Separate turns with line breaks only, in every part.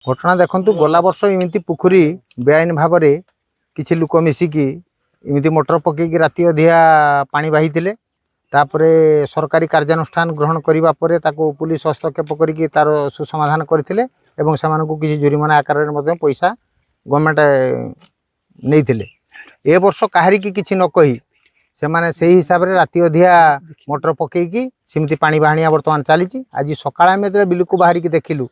घटना देखु गला वर्ष इमती पोखरी बेआईन भाव में किसी लोक मिसिकी इमती मोटर पकईकि राति अधिया पानी बाही तापरे सरकारी कार्यानुष्ठान ग्रहण करने पर पुलिस हस्तक्षेप करके तार सुसमाधान करते किसी जुरिमाना आकार में पैसा गवर्नमेंट नहीं ए वर्ष कहारी की किसी न कही से माने से हिसाब से राति अधिया मोटर पकईकि सेमती पानी बाहानिया बर्तमान चली। आज सकाळ आम जो बिल को बाहर की देखिलु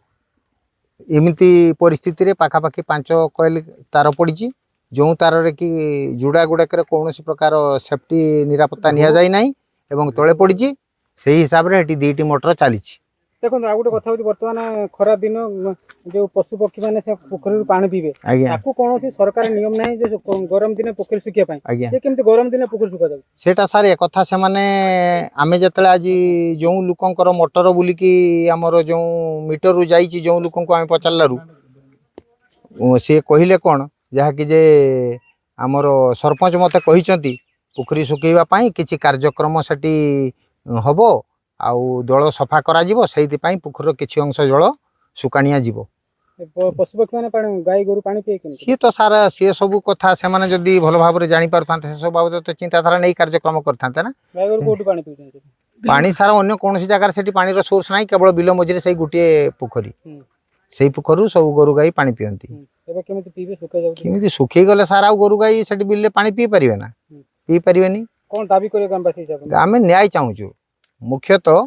एमती परिस्थिति पाखापाखि 5 कोयल तार पड़ी जो तार कि जुड़ा गुड़ाक कौन प्रकार सेफ्टी निरापत्ता नि जाए ना एवं तले पड़ी से हिसाब से 2टी मोटर चली।
देखो आ गोटे कथा बर्तमान खरा दिन जो पशु पक्षी मैंने पोखरी पानी पीबे आपको कौन सरकार नियम ना जो गरम दिन पोखरी सुखापी गरम दिन पोखरी सुखा जाए
सेटा सार एक कथा से माने आमे जतले आज जो लोकंकर मोटर बुलिकी आमर जो मीटर रु जाइछि जो लोक को आमे पचारलारू सी कहले कौन जहाँकि जे आमर सरपंच मते कहिसंती पोखरी सुखैबा पई किछि कार्यक्रम सेठी हबो आउ दल सफा करा जिवो सेति पई पोखर किछि अंश जल सुकानिया जिवो।
पशु पक्षी माने गाय गोरु पानी पिए केन
सी तो सारा सी सब कथा से माने जदी भल भाव रे जानि पारथांते सब बाबत तो चिंताधारा नै कार्यक्रम करथांते ना।
गाय गोरु कोठी पानी पिउछन
पानी सारा अन्य कोनसी जगह सेठी पानी रो सोर्स नै केवल बिलो मझिरे सेही गुटिए पोखरी सेही पोखरु सब गोरु गाय पानी पियंती।
एबे केमिति पीबे सुका जाउ
केमिति सुखै गले सारा गोरु गाय सेठी बिले पानी पी परिबे ना पी परिबेनी
कोन दाबी करे ग्रामवासी हिसाब
आमे न्याय चाहूछु मुख्यतः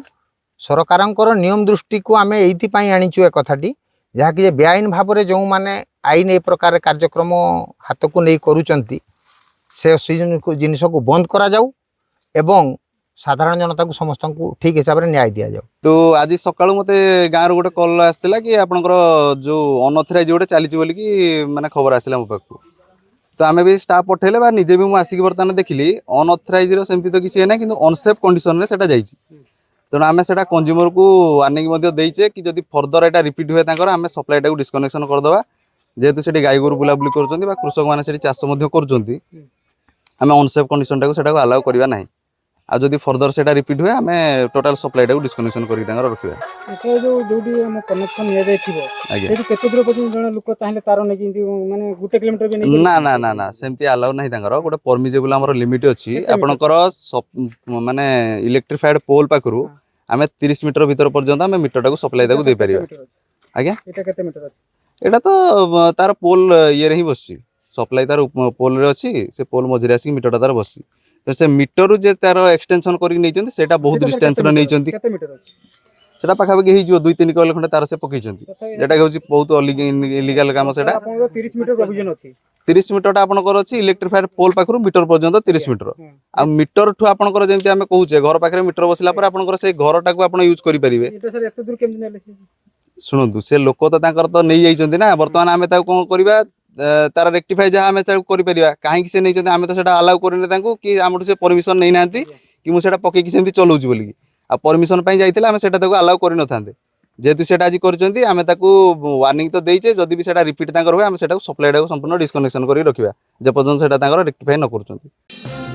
सरकारंकर नियम दृष्टि को आमे एइथि पई आनिछु ए कथाटी जहाँकि बेआईन भाव में जो माने आईन ए प्रकार कार्यक्रम हाथ को नहीं करुचंती से जिनस को बंद करा जाऊ एवं साधारण जनता को समस्त को ठीक हिसाब से न्याय दिया जाऊ।
तो आज सकाळु मते गाँव रो गोटे कॉल आसला कि आपनकर जो अनऑथराइज गोटे चली बोली कि माने खबर आसला मो पाखु तो आमे भी स्टाफ पठेले बा निजे भी मु आसिक बर्तमान देखिली अनऑथराइज रो सेमती तो किसी ना किंतु अनसेफ कंडीशन रे सेटा जाईची तेणु आम से कंज्यूमर को वार्निंग देचे कि जब फर्दर यहाँ रिपीट हुए आम सप्लाई टाक डिस्कनेक्शन करदे जेहेतु से गाई गोरु बुलाबुली कर कृषक मैंने चाष कर आम अनसेफ कंडीशन टाक आलाउ करवा ना आ जब फर्दर से रिपीट हुए आम टोटाल सप्लाई टाक डिस्कनेक्शन कर रखा ना ना ना ना सेमती आलाउ ना गोटे परमिजेबल आम लिमिट अच्छी आपंकर माने इलेक्ट्रिफाइड पोल पाखु आम 30 मीटर भीतर पर्यंत आम मीटर टाक सप्लाई टाक दे पार आज्ञा एटा तो तार पोल ये ही बस सप्लाई तार पोल रे अच्छी से पोल मझे आसिक मीटर तार बस तो से मीटर जे तार एक्सटेंशन कर बहुत डिस्टेंस सेटा पाखापाखि हो 2-3 कोयल खंडे तार से पकई बहुत इलिगाल काम से 30 मीटर आपंकर अच्छी इलेक्ट्रिफाइड पोल पाखु मीटर पर्यंत 30 मीटर आ मीटर ठू आपंकर जमी आम कहूचे घर पाखे मीटर बसला आपंकर से घर टाक यूज करेंगे शुणु से लोक तो नहीं जाइए ना बर्तमान आम कौन करवा तार रेक्टिफाई जहाँ आम कर कहीं से नहीं आम तो अलाउ करने कि आम से परमिशन नहीं ना कि मुझे पकईकि सेमती चलाऊँ बोलिकी आ परमिशन जाइए आम से अलाउ कर न था जेहेतु से आज कर वार्निंग तो देचे जदि भी रिपीट हुए आम सप्लाई टाक संपूर्ण डिस्कनेक्शन कर रखा जेपर्यंत रेक्टिफाई न कर।